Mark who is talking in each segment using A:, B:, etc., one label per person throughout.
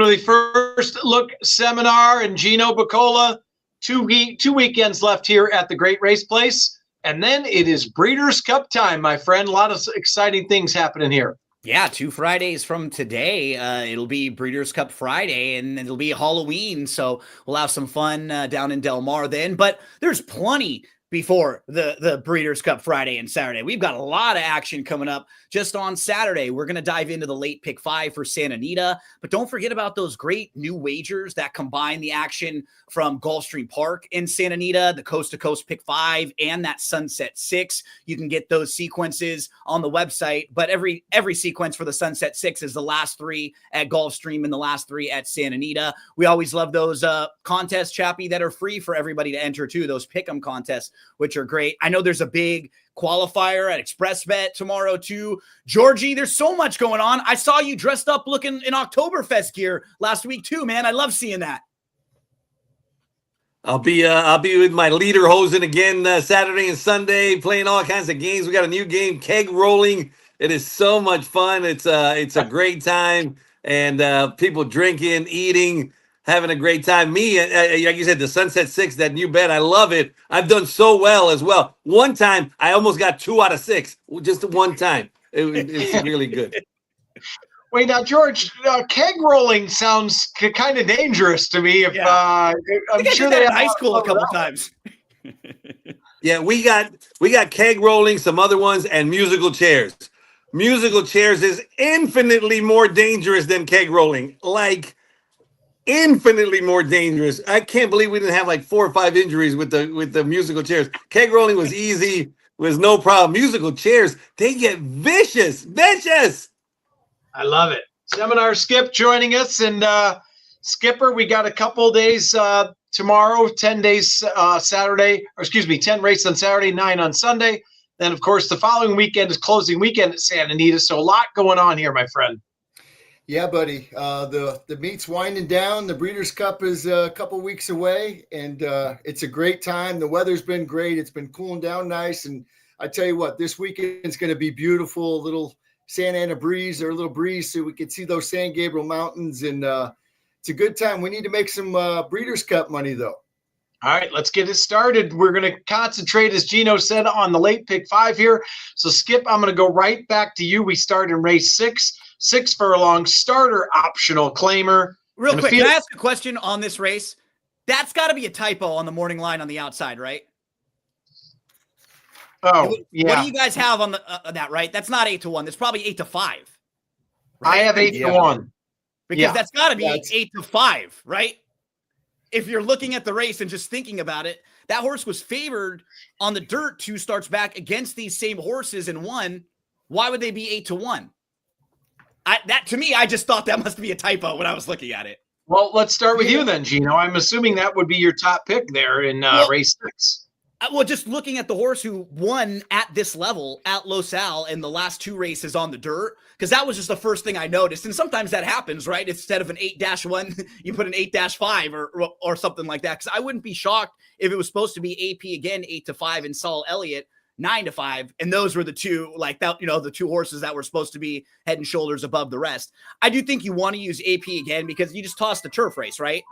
A: to the first look seminar and Gino Bacola. Two weekends left here at the Great Race Place. And then it is Breeders' Cup time, my friend. A lot of exciting things happening here.
B: Yeah, 2 Fridays from today, it'll be Breeders' Cup Friday, and it'll be Halloween, so we'll have some fun down in Del Mar then. But there's plenty before the Breeders' Cup Friday and Saturday. We've got a lot of action coming up just on Saturday. We're going to dive into the late pick 5 for Santa Anita, but don't forget about those great new wagers that combine the action from Gulfstream Park in Santa Anita, the Coast to Coast pick 5, and that Sunset 6. You can get those sequences on the website, but every sequence for the Sunset 6 is the last 3 at Gulfstream and the last 3 at Santa Anita. We always love those contests, Chappie, that are free for everybody to enter too, those pick'em contests, which are great. I know there's a big qualifier at ExpressBet tomorrow too. Georgie, there's so much going on. I saw you dressed up looking in Oktoberfest gear last week too, man. I love seeing that.
C: I'll be with my lederhosen again Saturday and Sunday, playing all kinds of games. We got a new game, keg rolling. It is so much fun. It's a great time, and people drinking, eating, having a great time. Me, like you said, the Sunset 6, that new bet, I love it. I've done so well as well. One time, I almost got 2 out of 6, just one time. It's really good.
A: Wait, now, George, keg rolling sounds kind of dangerous to me. I'm sure they
B: had high school a couple times.
C: Yeah, we got keg rolling, some other ones, and musical chairs. Musical chairs is infinitely more dangerous than keg rolling. Like, infinitely more dangerous. I can't believe we didn't have like 4 or 5 injuries with the musical chairs. Keg rolling was easy, was no problem. Musical chairs, they get vicious.
A: I love it. Seminar Skip joining us, and Skipper, we got a couple days tomorrow, 10 days Saturday, or excuse me, 10 races on Saturday, 9 on Sunday. Then, of course, the following weekend is closing weekend at Santa Anita, so a lot going on here, my friend.
D: Yeah, buddy. The meet's winding down. The Breeders' Cup is a couple weeks away, and it's a great time. The weather's been great. It's been cooling down nice, and I tell you what, this weekend's going to be beautiful. A little Santa Ana breeze or a little breeze so we can see those San Gabriel Mountains, and it's a good time. We need to make some Breeders' Cup money, though.
A: All right, let's get it started. We're going to concentrate, as Gino said, on the late pick 5 here. So, Skip, I'm going to go right back to you. We start in race 6 furlong, starter optional claimer.
B: Real quick, can I ask a question on this race? That's got to be a typo on the morning line on the outside, right?
A: Oh, yeah.
B: What do you guys have on that, right? That's not 8-1. That's probably 8-5. Right?
A: I have 8-1.
B: Because that's got to be 8-5, right? If you're looking at the race and just thinking about it, that horse was favored on the dirt 2 starts back against these same horses and won. Why would they be 8-1? To me, I just thought that must be a typo when I was looking at it.
A: Well, let's start with you then, Gino. I'm assuming that would be your top pick there in race 6.
B: Well, just looking at the horse who won at this level at Los Al in the last 2 races on the dirt, because that was just the first thing I noticed. And sometimes that happens, right? Instead of an 8-1, you put an 8-5 or something like that. Because I wouldn't be shocked if it was supposed to be AP again, 8-5, and Saul Elliott 9-5, and those were the 2, like that, the 2 horses that were supposed to be head and shoulders above the rest. I do think you want to use AP again because you just tossed the turf race, right?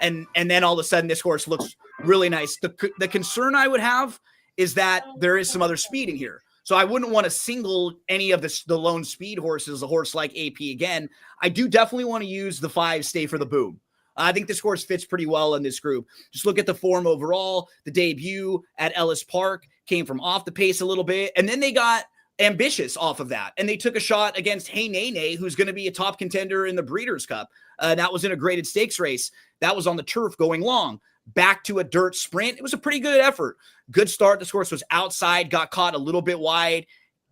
B: And then all of a sudden this horse looks really nice. The concern I would have is that there is some other speed in here. So I wouldn't want to single any of the lone speed horses, a horse like AP again. I do definitely want to use the 5 Stay for the Boom. I think this horse fits pretty well in this group. Just look at the form overall. The debut at Ellis Park came from off the pace a little bit, and then they got ambitious off of that, and they took a shot against Hey Nene, who's going to be a top contender in the Breeders' Cup. That was in a graded stakes race. That was on the turf going long. Back to a dirt sprint. It was a pretty good effort. Good start. This horse was outside, got caught a little bit wide,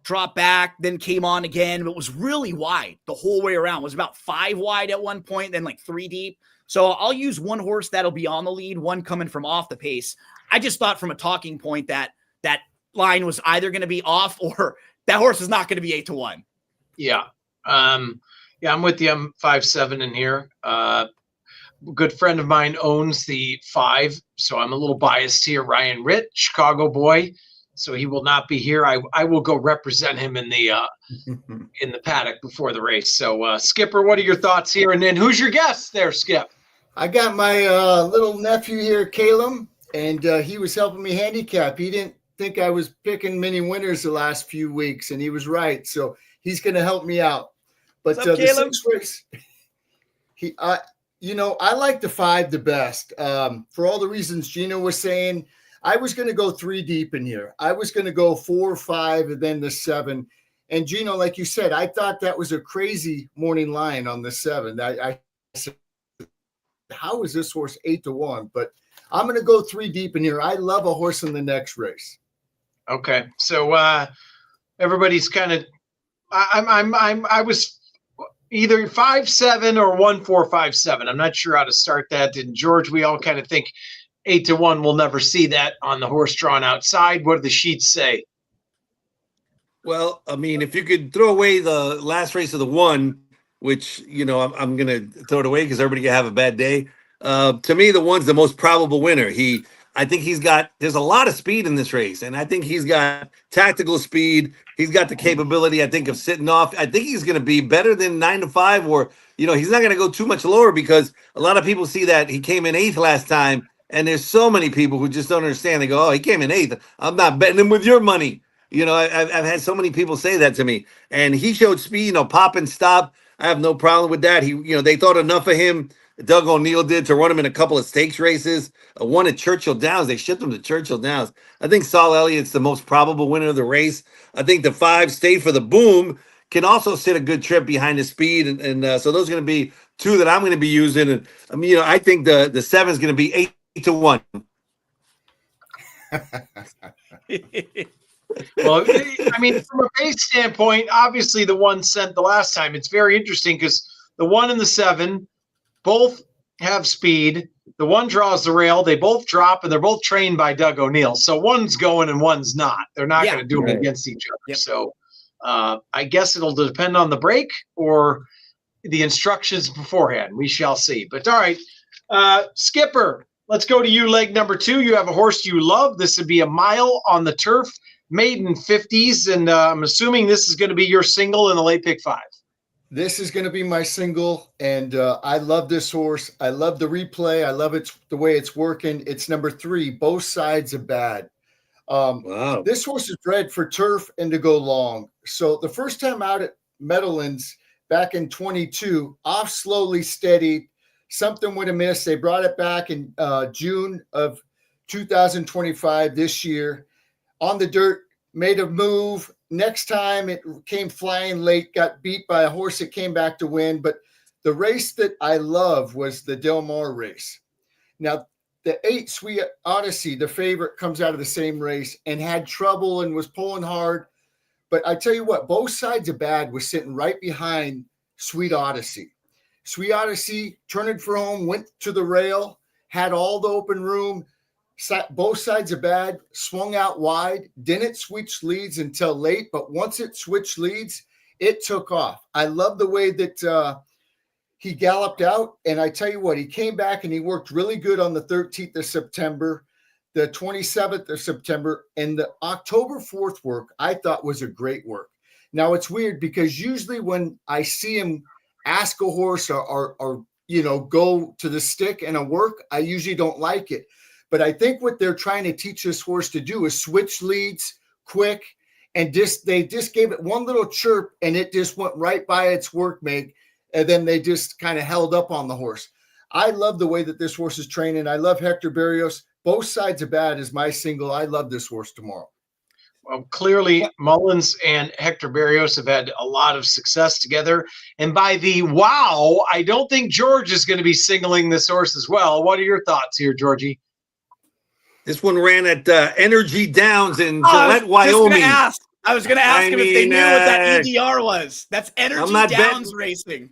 B: dropped back, then came on again, but was really wide the whole way around. It was about 5 wide at one point, then like 3 deep. So I'll use one horse that'll be on the lead, one coming from off the pace. I just thought from a talking point that that line was either going to be off or that horse is not going to be 8-1.
A: Yeah. I'm with you. I'm 5-7 in here. Good friend of mine owns the 5, so I'm a little biased here. Ryan Ritt, Chicago boy. so he will not be here. I will go represent him in the paddock before the race. So, Skipper, what are your thoughts here? And then who's your guest there, Skip?
D: I got my little nephew here, Caleb, and he was helping me handicap. He didn't think I was picking many winners the last few weeks, and he was right. So he's going to help me out. But
B: What's up,
D: the
B: Caleb?
D: 6th race, I like the 5 the best. For all the reasons Gino was saying, I was going to go 3 deep in here. I was going to go 4, 5, and then the 7. And Gino, like you said, I thought that was a crazy morning line on the 7. I said, how is this horse 8-1? But I'm going to go 3 deep in here. I love a horse in the next race.
A: Okay, so everybody's kind of. I was either 5-7 or 1-4-5-7. I'm not sure how to start that. And George, we all kind of think 8-1. We'll never see that on the horse drawn outside. What do the sheets say?
C: Well, I mean, if you could throw away the last race of the 1, which, I'm going to throw it away because everybody can have a bad day. To me, the 1's the most probable winner. I think there's a lot of speed in this race, and I think he's got tactical speed. He's got the capability, I think, of sitting off. I think he's going to be better than 9-5, or, he's not going to go too much lower, because a lot of people see that he came in 8th last time, and there's so many people who just don't understand. They go, oh, he came in 8th. I'm not betting him with your money. I've had so many people say that to me, and he showed speed, pop and stop. I have no problem with that. They thought enough of him. Doug O'Neill did to run him in a couple of stakes races. One at Churchill Downs. They shipped him to Churchill Downs. I think Saul Elliott's the most probable winner of the race. I think the 5, Stay for the Boom, can also sit a good trip behind the speed. And so those are going to be 2 that I'm going to be using. And I think the 7 is going to be 8-1.
A: Well, from a pace standpoint, obviously the 1 sent the last time. It's very interesting because the 1 and the 7 both have speed. The 1 draws the rail. They both drop, and they're both trained by Doug O'Neill. So one's going and one's not. They're not going to do it against each other.
B: Yep.
A: So I guess it'll depend on the break or the instructions beforehand. We shall see. But all right, Skipper, let's go to you. Leg number 2. You have a horse you love. This would be a mile on the turf, maiden 50s, and I'm assuming this is going to be your single in the late pick 5.
D: This is going to be my single, and I love this horse. I love the replay. I love the way it's working. It's number 3, Both Sides of Bad.
C: Wow.
D: This horse is bred for turf and to go long. So the first time out at Meadowlands back in 22, off slowly, steady, something would have missed. They brought it back in June of 2025 this year. On the dirt, made a move. Next time it came flying late, got beat by a horse that came back to win. But the race that I love was the Del Mar race. Now, the 8 Sweet Odyssey, the favorite, comes out of the same race and had trouble and was pulling hard. But I tell you what, Both Sides of Bad was sitting right behind Sweet Odyssey. Sweet Odyssey turned for home, went to the rail, had all the open room. Both Sides of Bad swung out wide, didn't switch leads until late, but once it switched leads, it took off. I love the way that he galloped out, and I tell you what, he came back and he worked really good on the 13th of September, the 27th of September, and the October 4th work I thought was a great work. Now, it's weird because usually when I see him ask a horse or go to the stick and a work, I usually don't like it. But I think what they're trying to teach this horse to do is switch leads quick, and they just gave it one little chirp, and it just went right by its workmate, and then they just kind of held up on the horse. I love the way that this horse is training. I love Hector Berrios. Both Sides of Bad is my single. I love this horse tomorrow.
A: Well, clearly Mullins and Hector Berrios have had a lot of success together. And by the wow, I don't think George is going to be singling this horse as well. What are your thoughts here, Georgie?
C: This one ran at Energy Downs in Gillette, Wyoming.
B: I was going to ask him if they knew what that EDR was. That's Energy Downs Racing.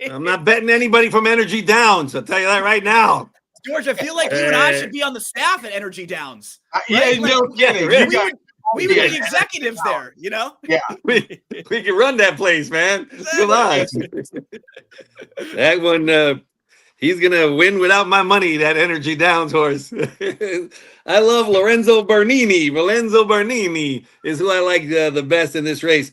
C: I'm not betting anybody from Energy Downs. I'll tell you that right now.
B: George, I feel like you and I should be on the staff at Energy Downs.
A: Yeah, no kidding.
B: We would be executives there, Yeah.
C: We can run that place, man. Come on. That one, He's going to win without my money, that Energy Downs horse. I love Lorenzo Bernini. Lorenzo Bernini is who I like the best in this race.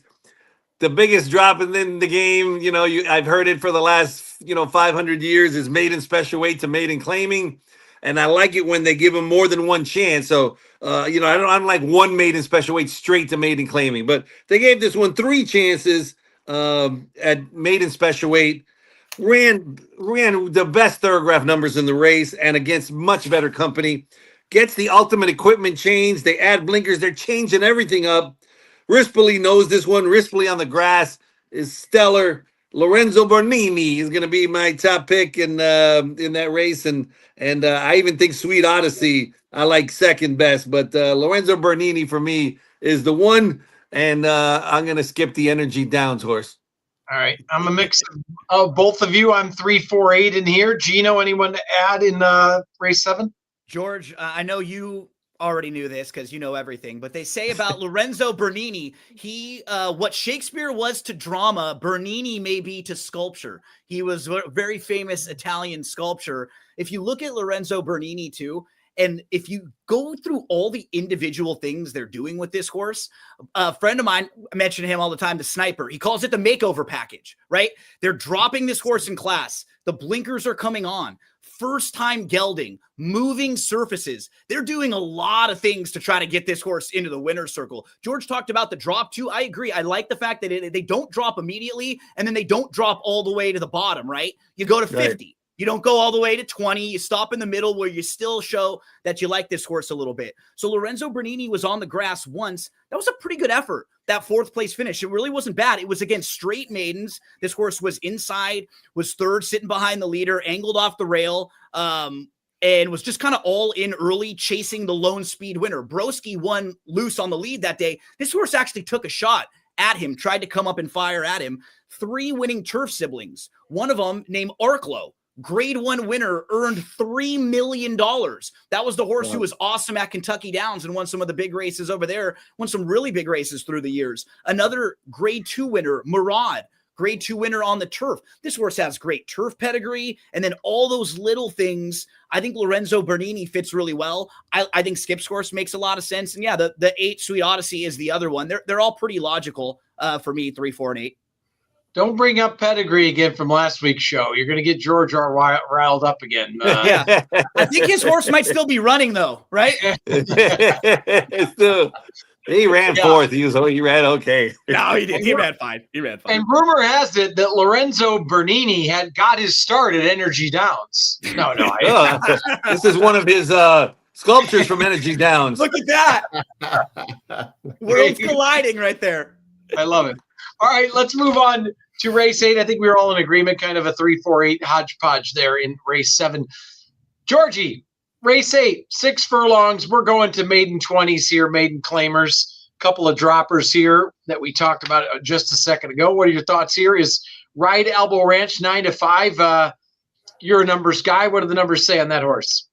C: The biggest drop in the game, I've heard it for the last, 500 years, is maiden special weight to maiden claiming. And I like it when they give him more than one chance. So, I don't like one maiden special weight straight to maiden claiming, but they gave this one 3 chances at maiden special weight. Ran the best thoroughgraph numbers in the race and against much better company. Gets the ultimate equipment changed. They add blinkers. They're changing everything up. Rispoli knows this one. Rispoli on the grass is stellar. Lorenzo Bernini is going to be my top pick in that race, and I even think Sweet Odyssey I like second best, but Lorenzo Bernini for me is the one, and I'm going to skip the Energy Downs horse.
A: All right, I'm a mix of both of you. I'm 3, 4, 8 in here. Gino, anyone to add in race 7?
B: George, I know you already knew this because you know everything, but they say about Lorenzo Bernini, he what Shakespeare was to drama, Bernini may be to sculpture. He was a very famous Italian sculptor. If you look at Lorenzo Bernini too, and if you go through all the individual things they're doing with this horse, a friend of mine, I mention him all the time, the Sniper, he calls it the makeover package, right? They're dropping this horse in class. The blinkers are coming on. First time gelding, moving surfaces. They're doing a lot of things to try to get this horse into the winner's circle. George talked about the drop too. I agree. I like the fact that they don't drop immediately and then they don't drop all the way to the bottom, right? You go to 50. Right. You don't go all the way to 20. You stop in the middle where you still show that you like this horse a little bit. So Lorenzo Bernini was on the grass once. That was a pretty good effort, that 4th place finish. It really wasn't bad. It was against straight maidens. This horse was inside, was 3rd, sitting behind the leader, angled off the rail, and was just kind of all in early, chasing the lone speed winner. Broski won loose on the lead that day. This horse actually took a shot at him, tried to come up and fire at him. 3 winning turf siblings. One of them named Arklow. Grade 1 winner, earned $3 million. That was the horse who was awesome at Kentucky Downs and won some of the big races over there, won some really big races through the years. Another grade 2 winner, Murad, grade 2 winner on the turf. This horse has great turf pedigree. And then all those little things, I think Lorenzo Bernini fits really well. I think Skip's horse makes a lot of sense. And yeah, the 8 Sweet Odyssey is the other one. They're all pretty logical for me, 3, 4, and 8.
A: Don't bring up pedigree again from last week's show. You're going to get George riled up again.
B: Yeah, I think his horse might still be running though, right?
C: He ran 4th. He ran okay.
B: No, he did. He ran fine.
A: And rumor has it that Lorenzo Bernini had got his start at Energy Downs. No.
C: This is one of his sculptures from Energy Downs.
B: Look at that. Worlds colliding right there.
A: I love it. All right, let's move on to race 8. I think we were all in agreement, kind of a 3, 4, 8 hodgepodge there in race 7. Georgie, race 8, 6 furlongs. We're going to maiden 20s here, maiden claimers. A couple of droppers here that we talked about just a second ago. What are your thoughts here? Is Ride Elbow Ranch 9 to 5? You're a numbers guy. What do the numbers say on that horse?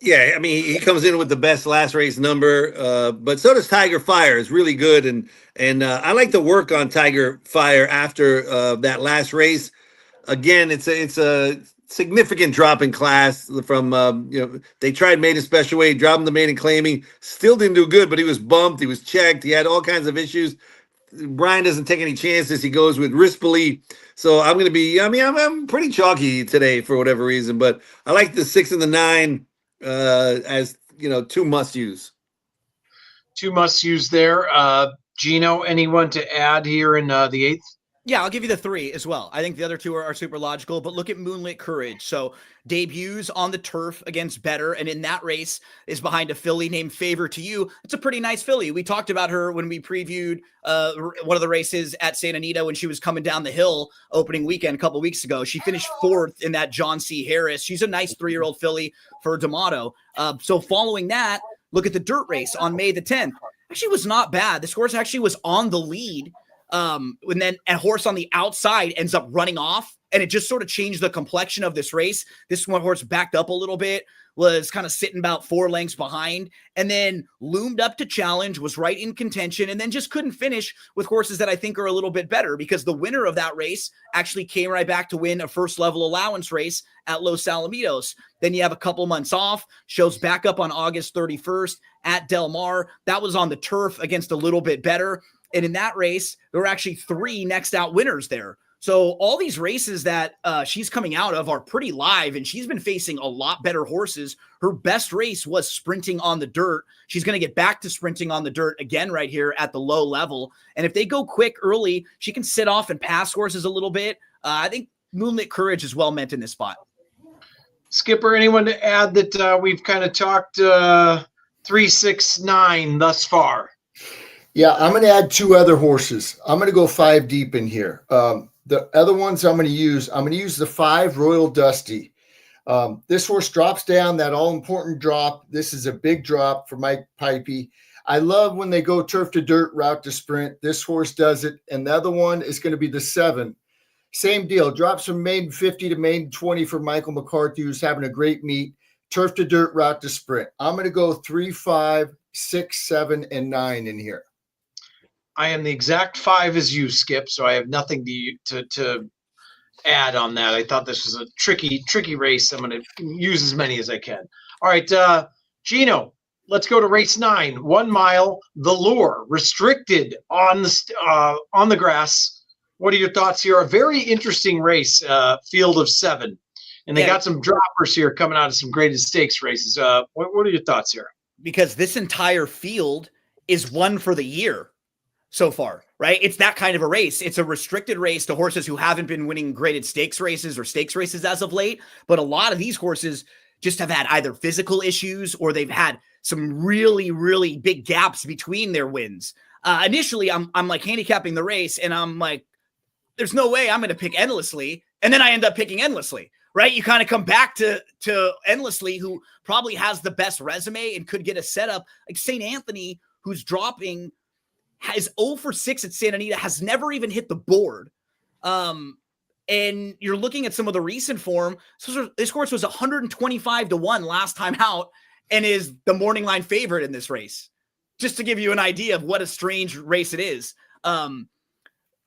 C: Yeah, I mean, he comes in with the best last race number, but so does Tiger Fire. Is really good, and I like the work on Tiger Fire after that last race. Again, it's a significant drop in class from they tried maiden special weight, dropped him to maiden claiming, still didn't do good, but he was bumped, he was checked, he had all kinds of issues. Brian doesn't take any chances. He goes with Rispoli. So I'm going to be. I mean, I'm pretty chalky today for whatever reason, but I like the 6 and the 9. As 2 must-use.
A: 2 must-use there. Gino, anyone to add here in the 8th?
B: Yeah, I'll give you the 3 as well. I think the other 2 are super logical, but look at Moonlit Courage. So debuts on the turf against Better, and in that race is behind a filly named Favor to You. It's a pretty nice filly. We talked about her when we previewed one of the races at Santa Anita when she was coming down the hill opening weekend a couple weeks ago. She finished 4th in that John C. Harris. She's a nice 3-year-old filly for D'Amato. So following that, look at the dirt race on May the 10th. Actually was not bad. This horse actually was on the lead. And then a horse on the outside ends up running off and it just sort of changed the complexion of this race. This one horse backed up a little bit, was kind of sitting about 4 lengths behind, and then loomed up to challenge, was right in contention, and then just couldn't finish with horses that I think are a little bit better, because the winner of that race actually came right back to win a first level allowance race at Los Alamitos. Then you have a couple months off, shows back up on August 31st at Del Mar. That was on the turf against a little bit better. And in that race, there were actually 3 next out winners there. So all these races that she's coming out of are pretty live, and she's been facing a lot better horses. Her best race was sprinting on the dirt. She's going to get back to sprinting on the dirt again right here at the low level. And if they go quick early, she can sit off and pass horses a little bit. I think Moonlit Courage is well meant in this spot.
A: Skipper, anyone to add that we've kind of talked 3, 6, 9 thus far?
D: Yeah, I'm going to add 2 other horses. I'm going to go 5 deep in here. The other ones I'm going to use the 5 Royal Dusty. This horse drops down that all-important drop. This is a big drop for Mike Pipey. I love when they go turf to dirt, route to sprint. This horse does it. And the other one is going to be the 7. Same deal. Drops from maiden 50 to maiden 20 for Michael McCarthy, who's having a great meet. Turf to dirt, route to sprint. I'm going to go 3, 5, 6, 7, and 9 in here.
A: I am the exact 5 as you, Skip, so I have nothing to add on that. I thought this was a tricky race. I'm going to use as many as I can. All right, Gino, let's go to race 9. 1 mile, the Lure, restricted on the grass. What are your thoughts here? A very interesting race, field of 7. And they got some droppers here coming out of some graded stakes races. What are your thoughts here?
B: Because this entire field is one for the year so far, right? It's that kind of a race. It's a restricted race to horses who haven't been winning graded stakes races or stakes races as of late. But a lot of these horses just have had either physical issues or they've had some really, really big gaps between their wins. Initially, I'm like handicapping the race and I'm like, there's no way I'm going to pick Endlessly. And then I end up picking Endlessly, right? You kind of come back to Endlessly, who probably has the best resume and could get a setup. Like St. Anthony, who's dropping, is 0 for 6 at Santa Anita, has never even hit the board. And you're looking at some of the recent form. So this horse was 125 to 1 last time out and is the morning line favorite in this race. Just to give you an idea of what a strange race it is.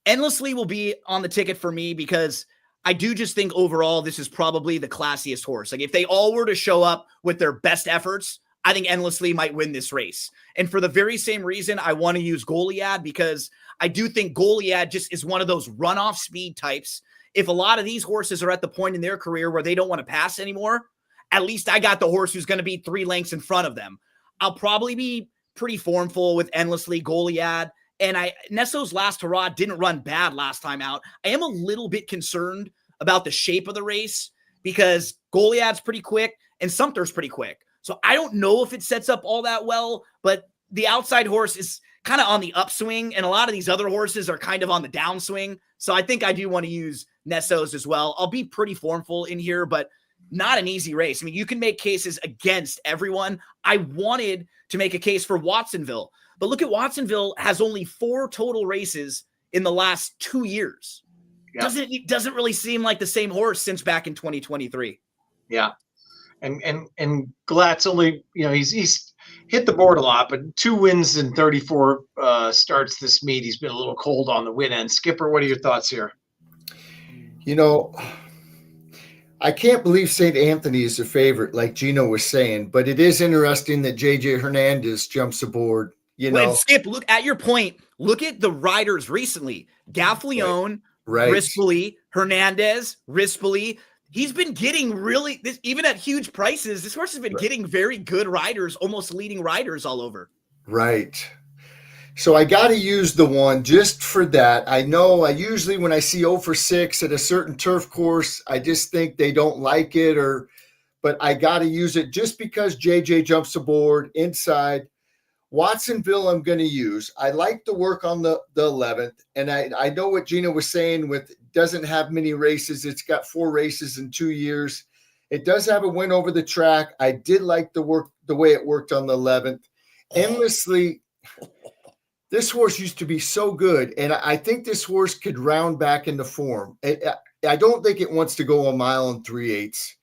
B: Endlessly will be on the ticket for me because I do just think overall this is probably the classiest horse. Like if they all were to show up with their best efforts, I think Endlessly might win this race. And for the very same reason, I want to use Goliad because I do think Goliad just is one of those runoff speed types. If a lot of these horses are at the point in their career where they don't want to pass anymore, at least I got the horse who's going to be 3 lengths in front of them. I'll probably be pretty formful with Endlessly, Goliad. And Nesso's Last Hurrah didn't run bad last time out. I am a little bit concerned about the shape of the race because Goliad's pretty quick and Sumter's pretty quick. So I don't know if it sets up all that well, but the outside horse is kind of on the upswing, and a lot of these other horses are kind of on the downswing. So I think I do want to use Nesso's as well. I'll be pretty formful in here, but not an easy race. I mean, you can make cases against everyone. I wanted to make a case for Watsonville, but look at Watsonville has only 4 total races in the last 2 years. Yep. Doesn't really seem like the same horse since back in 2023.
A: Yeah. And Glatt's only, he's hit the board a lot, but 2 wins in 34 starts this meet. He's been a little cold on the win end. Skipper, what are your thoughts here?
D: I can't believe St. Anthony is a favorite, like Gino was saying, but it is interesting that JJ Hernandez jumps aboard.
B: Well, Skip, look at your point. Look at the riders recently. Gaffalione,
D: right.
B: Rispoli, Hernandez, Rispoli. He's been getting even at huge prices, this horse has been getting very good riders, almost leading riders all over.
D: Right. So I got to use the one just for that. I know I usually, when I see 0 for 6 at a certain turf course, I just think they don't like it, but I got to use it just because JJ jumps aboard inside. Watsonville I'm going to use. I like the work on the 11th, and I know what Gina was saying with doesn't have many races. It's got 4 races in 2 years. It does have a win over the track. I did like the way it worked on the 11th. Endlessly, this horse used to be so good, and I think this horse could round back into form. I don't think it wants to go 1 mile and 3/8.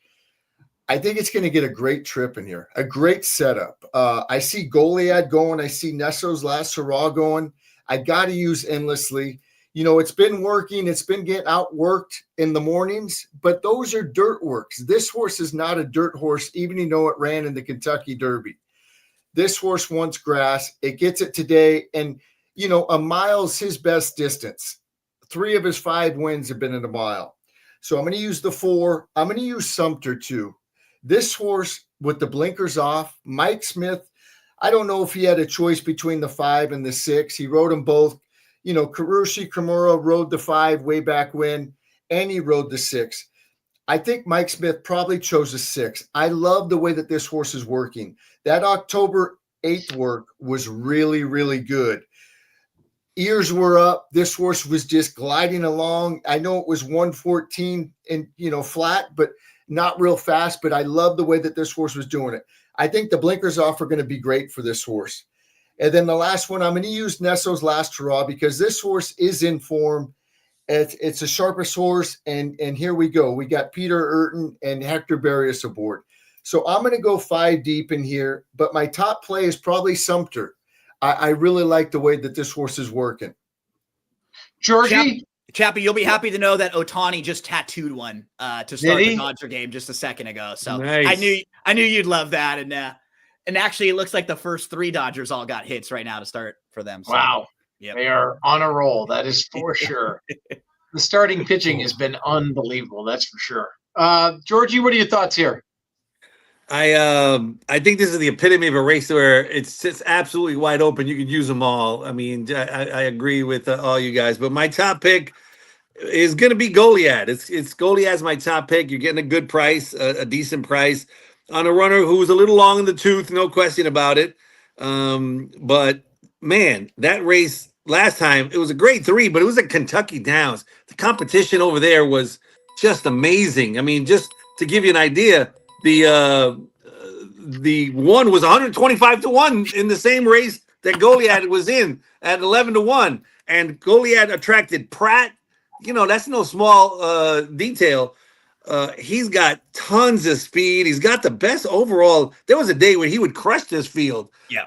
D: I think it's going to get a great trip in here, a great setup. I see Goliad going. I see Nesso's Last Hurrah going. I got to use Endlessly. It's been working. It's been getting outworked in the mornings, but those are dirt works. This horse is not a dirt horse, even though it ran in the Kentucky Derby. This horse wants grass. It gets it today. And, a mile's his best distance. 3 of his 5 wins have been in a mile. So I'm going to use the 4. I'm going to use Sumter too. This horse with the blinkers off, Mike Smith, I don't know if he had a choice between the 5 and the 6. He rode them both. Karushi Kimura rode the 5 way back when, and he rode the 6. I think Mike Smith probably chose a 6. I love the way that this horse is working. That October 8th work was really, really good. Ears were up. This horse was just gliding along. I know it was 114 and, flat, but not real fast, but I love the way that this horse was doing it. I think the blinkers off are going to be great for this horse. And then the last one, I'm going to use Nesso's Last Hurrah because this horse is in form. It's a sharpest horse, and here we go. We got Peter Eurton and Hector Berrios aboard. So I'm going to go 5 deep in here, but my top play is probably Sumter. I really like the way that this horse is working.
A: Georgie?
B: Chappie, you'll be happy to know that Otani just tattooed one to start the Dodger game just a second ago. So nice. I knew you'd love that. And actually, it looks like the first 3 Dodgers all got hits right now to start for them. So,
A: wow. Yep. They are on a roll. That is for sure. The starting pitching has been unbelievable. That's for sure. Georgie, what are your thoughts here?
C: I think this is the epitome of a race where it's absolutely wide open. You could use them all. I mean, I agree with all you guys, but my top pick is going to be Goliad. It's Goliad's my top pick. You're getting a good price, a decent price on a runner who's a little long in the tooth, no question about it. But man, that race last time, it was a grade 3, but it was at Kentucky Downs. The competition over there was just amazing. I mean, just to give you an idea, the one was 125-1 in the same race that Goliad was in at 11-1, and Goliad attracted Pratt. That's no small detail. He's got tons of speed. He's got the best overall. There was a day when he would crush this field.
B: Yeah.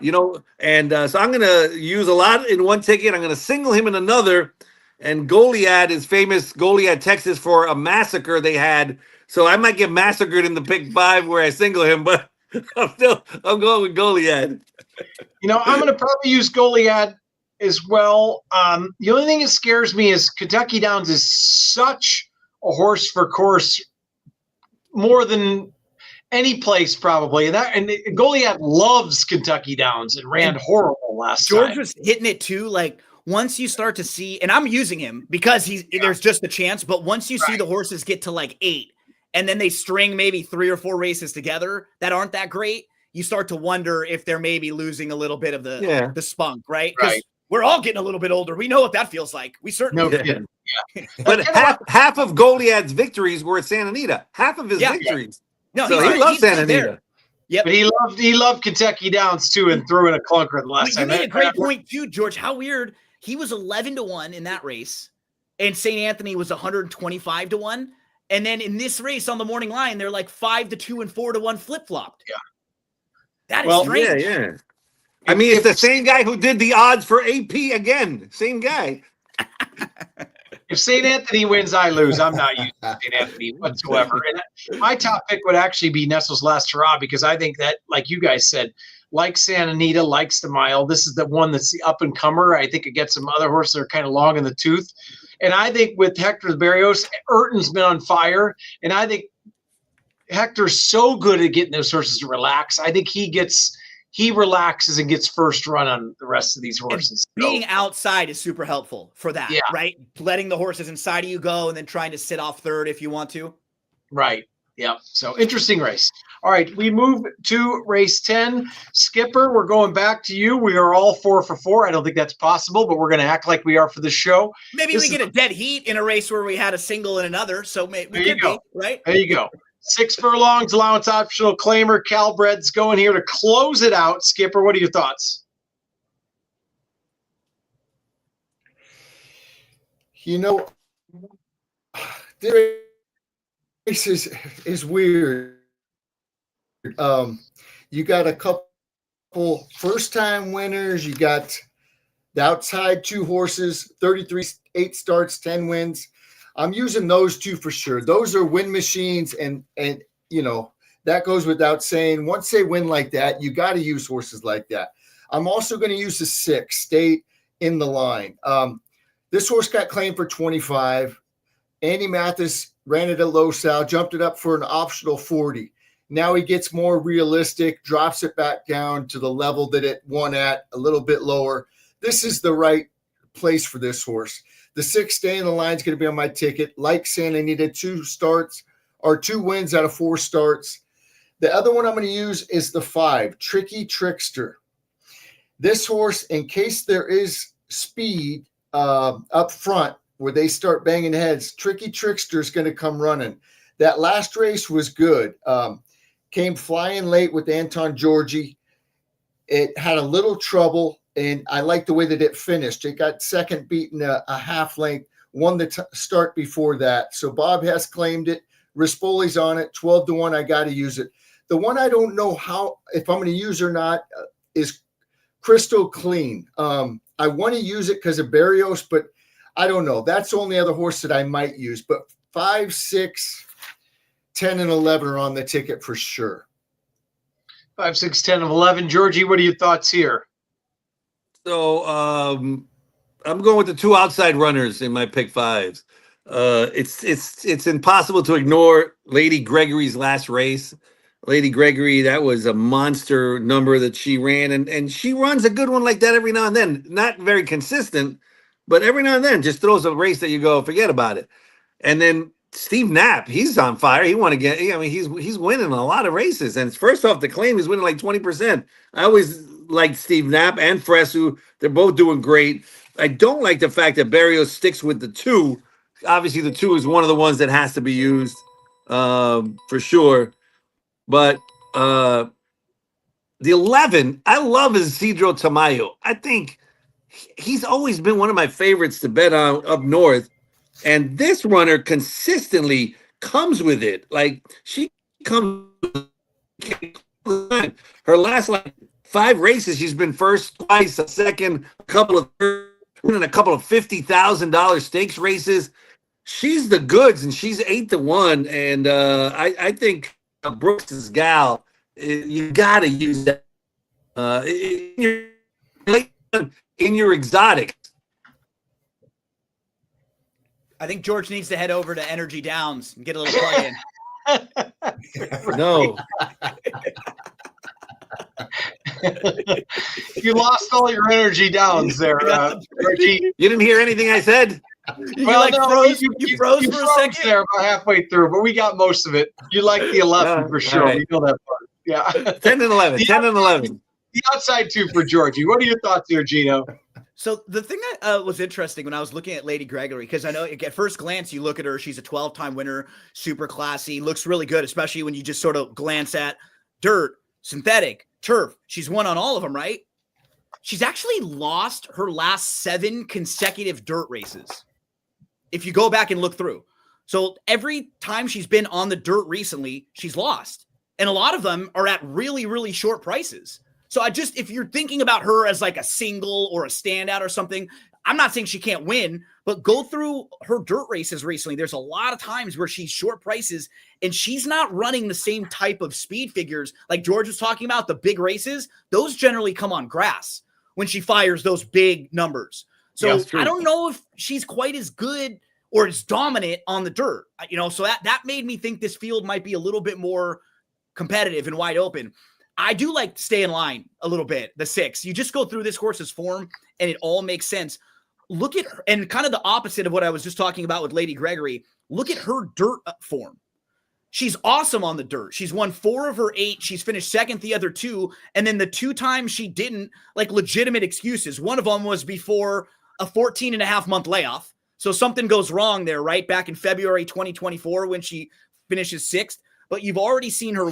C: And so I'm going to use a lot in one ticket. I'm going to single him in another. And Goliad is famous, Goliad, Texas, for a massacre they had. So I might get massacred in the pick 5 where I single him, but I'm going with Goliad.
A: I'm going to probably use Goliad as well. The only thing that scares me is Kentucky Downs is such a horse for course more than any place probably. And Goliad loves Kentucky Downs and ran horrible last time.
B: George was hitting it too. Like once you start to see, and I'm using him because there's just a chance, but once you see the horses get to like 8 and then they string maybe 3 or 4 races together that aren't that great, you start to wonder if they're maybe losing a little bit of the spunk, right? Because we're all getting a little bit older. We know what that feels like. We certainly do.
A: Yeah.
C: But half of Goliad's victories were at Santa Anita. Half of his victories.
B: No,
C: so he loves Santa Anita.
B: Yep.
A: But he loved Kentucky Downs too and threw in a clunker the last time.
B: You made a great point too, George. How weird. He was 11-1 in that race, and St. Anthony was 125-1. And then in this race on the morning line, they're like 5-2 and 4-1 flip-flopped.
A: Yeah.
B: That is strange.
C: Yeah. I mean, it's the same guy who did the odds for AP again. Same guy.
A: If St. Anthony wins, I lose. I'm not using St. Anthony whatsoever. And my top pick would actually be Nesso's Last Hurrah because I think that, like you guys said, like Santa Anita, likes the mile. This is the one that's the up-and-comer. I think it gets some other horses that are kind of long in the tooth. And I think with Hector Berrios, Eurton's been on fire. And I think Hector's so good at getting those horses to relax. I think he relaxes and gets first run on the rest of these horses.
B: And being outside is super helpful for that, right? Letting the horses inside of you go and then trying to sit off third if you want to.
A: Right. Yeah. So interesting race. All right. We move to race 10. Skipper, we're going back to you. We are all 4 for 4. I don't think that's possible, but we're going to act like we are for the show.
B: Maybe we get a dead heat in a race where we had a single and another. So maybe we could be, right?
A: There you go. 6 furlongs, allowance optional claimer. Calbred's going here to close it out. Skipper, what are your thoughts?
D: This race is weird. You got a couple first-time winners. You got the outside two horses, 33, 8 starts, 10 wins. I'm using those two for sure. Those are win machines, and you know, that goes without saying. Once they win like that, you got to use horses like that. I'm also going to use the 6, Stay in the Line. This horse got claimed for 25. Andy Mathis ran it at Los Al, jumped it up for an optional 40. Now he gets more realistic, drops it back down to the level that it won at, a little bit lower. This is the right place for this horse. The 6, Stay in the Line, is going to be on my ticket. Like saying I needed 2 starts or 2 wins out of 4 starts. The other one I'm going to use is the 5, Tricky Trickster. This horse, in case there is speed up front where they start banging heads, Tricky Trickster is going to come running. That last race was good. Came flying late with Anton Georgi. It had a little trouble, and I like the way that it finished. It got second beaten a half length, won the start before that. So Bob Hess claimed it. Rispoli's on it, 12-1. I got to use it. The one I don't know if I'm going to use or not is Crystal Clean. I want to use it because of Barrios, but I don't know. That's the only other horse that I might use. But 5, 6, 10, and 11 are on the ticket for sure.
A: 5, 6, 10, and 11. Georgie, what are your thoughts here?
C: So I'm going with the 2 outside runners in my pick 5s. It's impossible to ignore Lady Gregory's last race. Lady Gregory, that was a monster number that she ran, and she runs a good one like that every now and then. Not very consistent, but every now and then just throws a race that you go, forget about it. And then Steve Knapp, he's on fire. He won again. I mean, he's winning a lot of races. And first off the claim, he's winning like 20%. I always liked Steve Knapp and Fresu. They're both doing great. I don't like the fact that Barrios sticks with the 2. Obviously, the 2 is one of the ones that has to be used for sure. But the 11, I love Isidro Tamayo. I think he's always been one of my favorites to bet on up north. And this runner consistently comes with it. Like, she comes her last 5 races, she's been first twice, a second, a couple of third, winning a couple of $50,000 stakes races. She's the goods, and she's 8-1. And I think Brooks's gal, you got to use that in your exotic.
B: I think George needs to head over to Energy Downs and get a little plug in.
C: No.
A: You lost all your energy downs there, Georgie.
C: You didn't hear anything I said?
B: You froze for a second
A: there about halfway through, but we got most of it. You like the 11 for sure.
C: Right.
A: We know that part. Yeah.
C: 10 and 11. 10 and 11.
A: The outside 2 for Georgie. What are your thoughts here, Gino?
B: So the thing that was interesting when I was looking at Lady Gregory, because I know at first glance you look at her, she's a 12-time winner, super classy, looks really good, especially when you just sort of glance at dirt, synthetic, turf. She's won on all of them, right? She's actually lost her last 7 consecutive dirt races. If you go back and look through. So every time she's been on the dirt recently, she's lost. And a lot of them are at really, really short prices. So if you're thinking about her as like a single or a standout or something, I'm not saying she can't win, but go through her dirt races recently. There's a lot of times where she's short prices and she's not running the same type of speed figures like George was talking about. The big races, those generally come on grass when she fires those big numbers. So I don't know if she's quite as good or as dominant on the dirt, so that made me think this field might be a little bit more competitive and wide open. I do like to Stay in Line a little bit, the 6. You just go through this horse's form and it all makes sense. Look at her, and kind of the opposite of what I was just talking about with Lady Gregory. Look at her dirt form. She's awesome on the dirt. She's won 4 of her 8. She's finished second the other 2. And then the 2 times she didn't, like legitimate excuses. One of them was before a 14.5-month layoff. So something goes wrong there, right? Back in February 2024 when she finishes 6th. But you've already seen her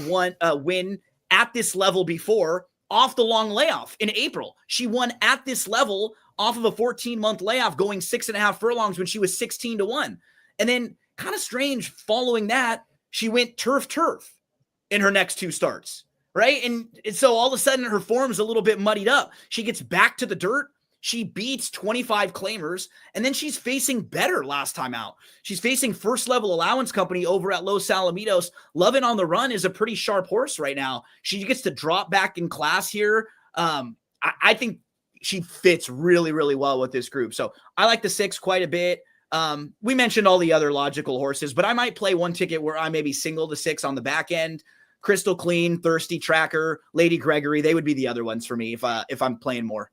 B: win at this level before off the long layoff in April. She won at this level off of a 14-month layoff going 6.5 furlongs when she was 16-1. And then Kind of strange following that, she went turf in her next 2 starts, right? And so all of a sudden her form's a little bit muddied up. She gets back to the dirt. She beats 25 claimers, and then she's facing better last time out. She's facing First Level Allowance Company over at Los Alamitos. Lovin' on the Run is a pretty sharp horse right now. She gets to drop back in class here. I think she fits really, really well with this group. So I like the 6 quite a bit. We mentioned all the other logical horses, but I might play one ticket where I maybe single the 6 on the back end. Crystal Clean, Thirsty Tracker, Lady Gregory. They would be the other ones for me if I'm playing more.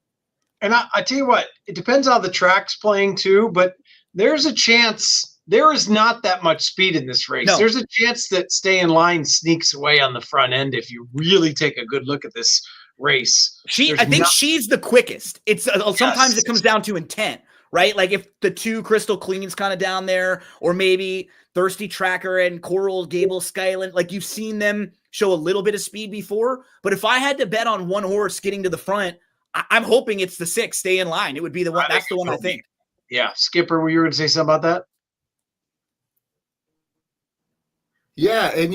A: And I tell you what, it depends how the track's playing too, but there's a chance there is not that much speed in this race.
B: No.
A: There's a chance that Stay in Line sneaks away on the front end if you really take a good look at this race.
B: I think she's the quickest. It's sometimes it comes down to intent, right? Like if the 2 Crystal Clean's kind of down there, or maybe Thirsty Tracker and Coral Gable Skyland, like you've seen them show a little bit of speed before. But if I had to bet on one horse getting to the front, I'm hoping it's the 6, Stay in Line. It would be the one. That's the one I think.
A: Yeah. Skipper, were you going to say something about that?
D: Yeah. And,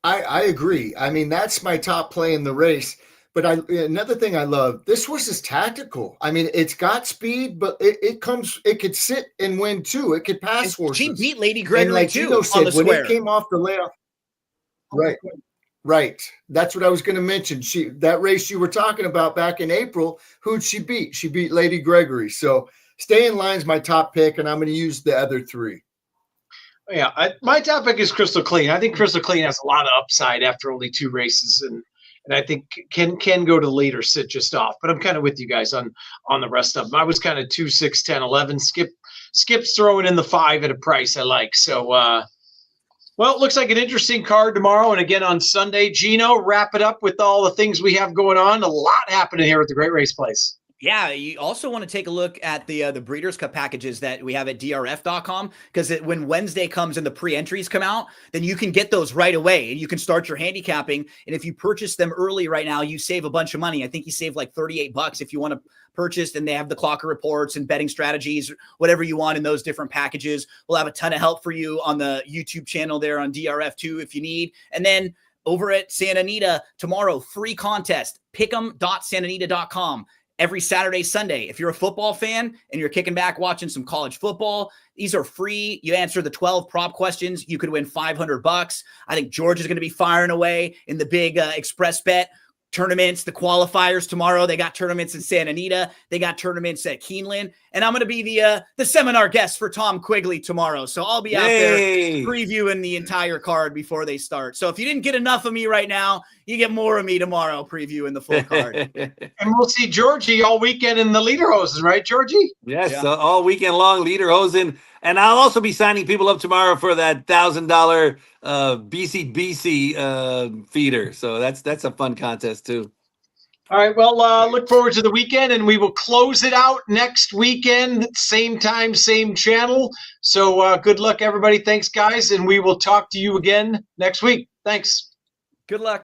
D: I agree. I mean, that's my top play in the race. But another thing I love, this horse is tactical. I mean, it's got speed, but it could sit and win too. It could pass horses.
B: She beat Lady Gregory
D: like
B: too
D: Gino said,
B: on the
D: when
B: square.
D: it came off the layoff. Right. That's what I was going to mention. That race you were talking about back in April, who'd she beat? She beat Lady Gregory. So Stay in Line's my top pick, and I'm going to use the other 3.
A: Yeah, my top pick is Crystal Clean. I think Crystal Clean has a lot of upside after only 2 races, and I think can go to the lead or sit just off. But I'm kind of with you guys on the rest of them. I was kind of 2, 6, 10, 11. Skip's throwing in the 5 at a price I like. So, well, it looks like an interesting card tomorrow. And again on Sunday, Gino, wrap it up with all the things we have going on. A lot happening here at the Great Race Place.
B: Yeah, you also want to take a look at the Breeders' Cup packages that we have at drf.com, because when Wednesday comes and the pre-entries come out, then you can get those right away and you can start your handicapping. And if you purchase them early right now, you save a bunch of money. I think you save like $38 if you want to purchase, and they have the clocker reports and betting strategies, whatever you want in those different packages. We'll have a ton of help for you on the YouTube channel there on DRF2 if you need. And then over at Santa Anita tomorrow, free contest, pick'em.santanita.com. Every Saturday, Sunday. If you're a football fan and you're kicking back watching some college football, these are free. You answer the 12 prop questions, you could win $500. I think George is going to be firing away in the big express bet tournaments, the qualifiers tomorrow. They got tournaments in Santa Anita. They got tournaments at Keeneland. And I'm going to be the seminar guest for Tom Quigley tomorrow. So I'll be out there previewing the entire card before they start. So if you didn't get enough of me right now, you get more of me tomorrow previewing the full card.
A: And we'll see Georgie all weekend in the Lederhosen, right, Georgie?
C: Yes, yeah. All weekend long Lederhosen. And I'll also be signing people up tomorrow for that $1,000 BC feeder. So that's a fun contest too.
A: All right. Well, look forward to the weekend, and we will close it out next weekend, same time, same channel. So good luck, everybody. Thanks, guys. And we will talk to you again next week. Thanks.
B: Good luck.